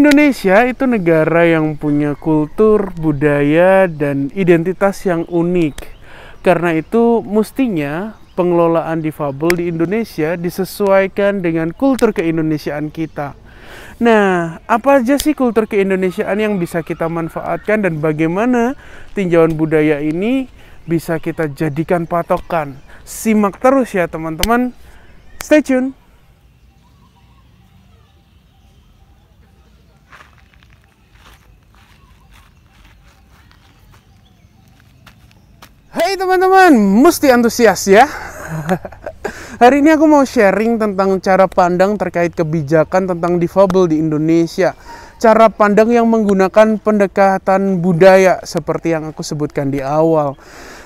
Indonesia itu negara yang punya kultur, budaya, dan identitas yang unik. Karena itu mestinya pengelolaan difabel di Indonesia disesuaikan dengan kultur keindonesiaan kita. Nah, apa aja sih kultur keindonesiaan yang bisa kita manfaatkan dan bagaimana tinjauan budaya ini bisa kita jadikan patokan? Simak terus ya teman-teman. Stay tune. Hai teman-teman, mesti antusias ya. Hari ini aku mau sharing tentang cara pandang terkait kebijakan tentang difabel di Indonesia. Cara pandang yang menggunakan pendekatan budaya seperti yang aku sebutkan di awal.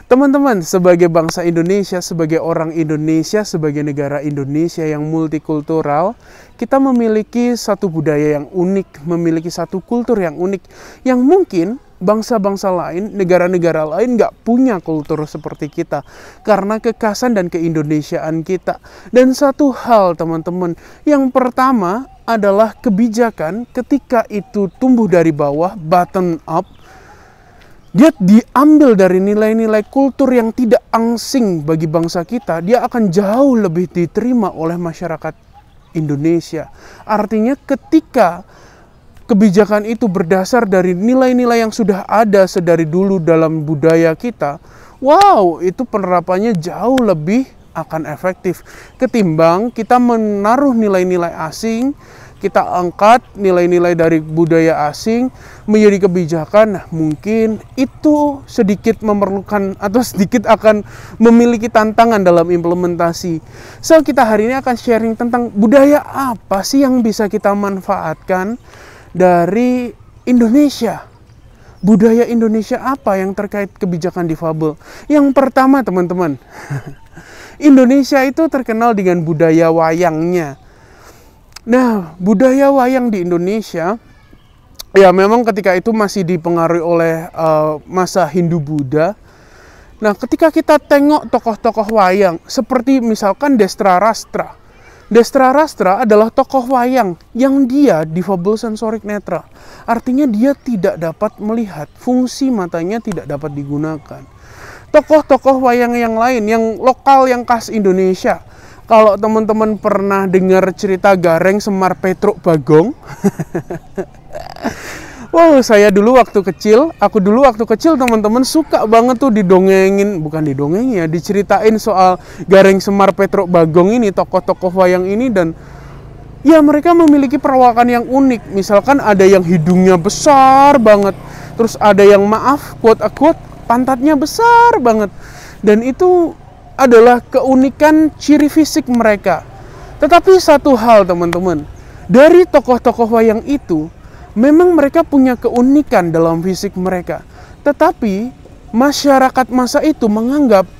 Teman-teman, sebagai bangsa Indonesia, sebagai orang Indonesia, sebagai negara Indonesia yang multikultural, kita memiliki satu budaya yang unik, memiliki satu kultur yang unik, yang mungkin bangsa-bangsa lain, negara-negara lain nggak punya kultur seperti kita karena kekhasan dan keindonesiaan kita. Dan satu hal teman-teman, yang pertama adalah kebijakan ketika itu tumbuh dari bawah, bottom up, dia diambil dari nilai-nilai kultur yang tidak asing bagi bangsa kita, dia akan jauh lebih diterima oleh masyarakat Indonesia. Artinya ketika kebijakan itu berdasar dari nilai-nilai yang sudah ada sedari dulu dalam budaya kita, wow, itu penerapannya jauh lebih akan efektif ketimbang kita menaruh nilai-nilai asing, kita angkat nilai-nilai dari budaya asing menjadi kebijakan. Nah, mungkin itu sedikit memerlukan atau sedikit akan memiliki tantangan dalam implementasi. So, kita hari ini akan sharing tentang budaya apa sih yang bisa kita manfaatkan dari Indonesia. Budaya Indonesia apa yang terkait kebijakan difabel? Yang pertama teman-teman, Indonesia itu terkenal dengan budaya wayangnya. Nah, budaya wayang di Indonesia, ya memang ketika itu masih dipengaruhi oleh masa Hindu-Buddha. Nah, ketika kita tengok tokoh-tokoh wayang, seperti misalkan Destra Rastra. Destra Rastra adalah tokoh wayang yang dia difabel sensorik netra. Artinya dia tidak dapat melihat, fungsi matanya tidak dapat digunakan. Tokoh-tokoh wayang yang lain, yang lokal, yang khas Indonesia. Kalau teman-teman pernah dengar cerita Gareng Semar Petruk Bagong. Wow, aku dulu waktu kecil teman-teman suka banget tuh didongengin, bukan didongengin ya, diceritain soal Gareng Semar Petruk Bagong ini, tokoh-tokoh wayang ini, dan ya mereka memiliki perawakan yang unik. Misalkan ada yang hidungnya besar banget, terus ada yang quote unquote, pantatnya besar banget. Dan itu adalah keunikan ciri fisik mereka. Tetapi satu hal teman-teman, dari tokoh-tokoh wayang itu, memang mereka punya keunikan dalam fisik mereka. Tetapi masyarakat masa itu menganggap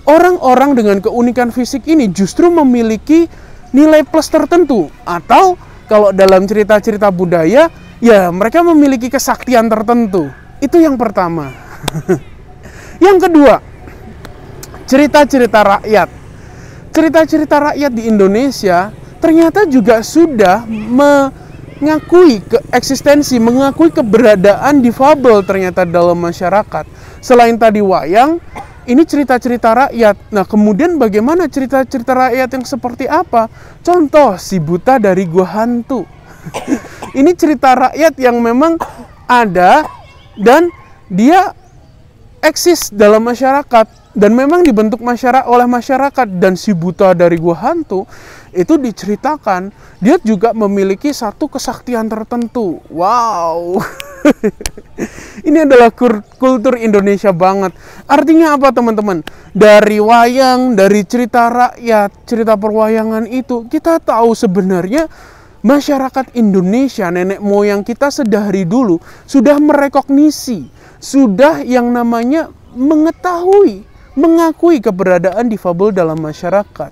orang-orang dengan keunikan fisik ini justru memiliki nilai plus tertentu. Atau kalau dalam cerita-cerita budaya, ya mereka memiliki kesaktian tertentu. Itu yang pertama. Yang kedua, cerita-cerita rakyat. Cerita-cerita rakyat di Indonesia ternyata juga sudah mengakui eksistensi, mengakui keberadaan difabel ternyata dalam masyarakat. Selain tadi wayang, ini cerita-cerita rakyat. Nah, kemudian bagaimana cerita-cerita rakyat yang seperti apa? Contoh, Si Buta dari Gua Hantu. Ini cerita rakyat yang memang ada dan dia eksis dalam masyarakat dan memang dibentuk oleh masyarakat. Dan Si Buta dari Gua Hantu itu diceritakan dia juga memiliki satu kesaktian tertentu. Wow. Ini adalah kultur Indonesia banget. Artinya apa teman-teman? Dari wayang, dari cerita rakyat, cerita perwayangan itu, kita tahu sebenarnya masyarakat Indonesia, nenek moyang kita sedari dulu sudah merekognisi, sudah yang namanya mengetahui, mengakui keberadaan difabel dalam masyarakat.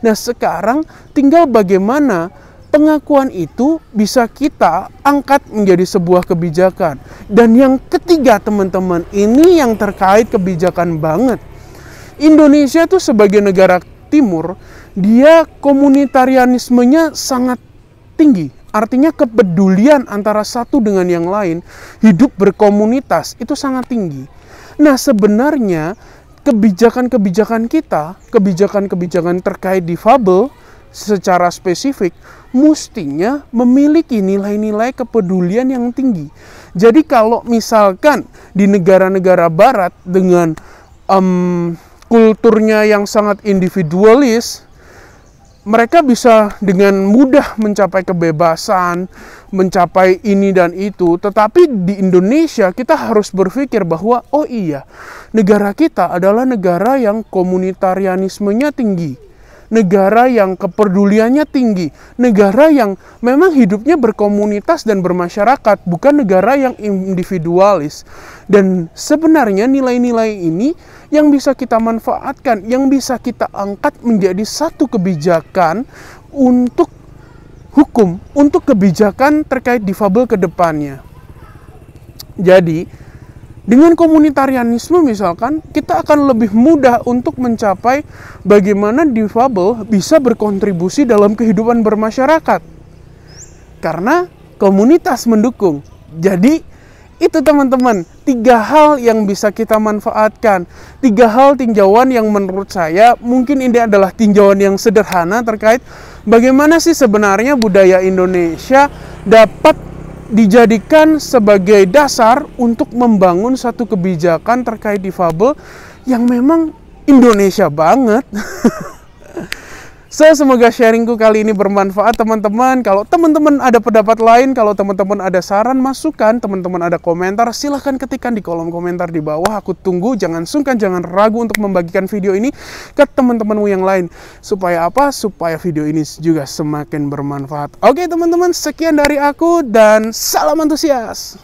Nah, sekarang tinggal bagaimana pengakuan itu bisa kita angkat menjadi sebuah kebijakan. Dan yang ketiga teman-teman, ini yang terkait kebijakan banget. Indonesia tuh sebagai negara timur, dia komunitarianismenya sangat tinggi. Artinya kepedulian antara satu dengan yang lain, hidup berkomunitas, itu sangat tinggi. Nah, sebenarnya kebijakan-kebijakan kita, kebijakan-kebijakan terkait difabel secara spesifik, mestinya memiliki nilai-nilai kepedulian yang tinggi. Jadi kalau misalkan di negara-negara barat dengan kulturnya yang sangat individualis, mereka bisa dengan mudah mencapai kebebasan, mencapai ini dan itu. Tetapi di Indonesia kita harus berpikir bahwa, oh iya, negara kita adalah negara yang komunitarianismenya tinggi. Negara yang kepeduliannya tinggi. Negara yang memang hidupnya berkomunitas dan bermasyarakat, bukan negara yang individualis. Dan sebenarnya nilai-nilai ini yang bisa kita manfaatkan, yang bisa kita angkat menjadi satu kebijakan untuk hukum, untuk kebijakan terkait difabel ke depannya. Jadi, dengan komunitarianisme misalkan, kita akan lebih mudah untuk mencapai bagaimana difabel bisa berkontribusi dalam kehidupan bermasyarakat. Karena komunitas mendukung. Jadi, itu teman-teman, 3 hal yang bisa kita manfaatkan. 3 hal tinjauan yang menurut saya mungkin ini adalah tinjauan yang sederhana terkait bagaimana sih sebenarnya budaya Indonesia dapat dijadikan sebagai dasar untuk membangun satu kebijakan terkait difabel yang memang Indonesia banget. Semoga sharingku kali ini bermanfaat teman-teman. Kalau teman-teman ada pendapat lain, kalau teman-teman ada saran, masukan, teman-teman ada komentar, silahkan ketikkan di kolom komentar di bawah. Aku tunggu, jangan sungkan, jangan ragu untuk membagikan video ini ke teman-temanmu yang lain. Supaya apa? Supaya video ini juga semakin bermanfaat. Oke teman-teman, sekian dari aku dan salam antusias.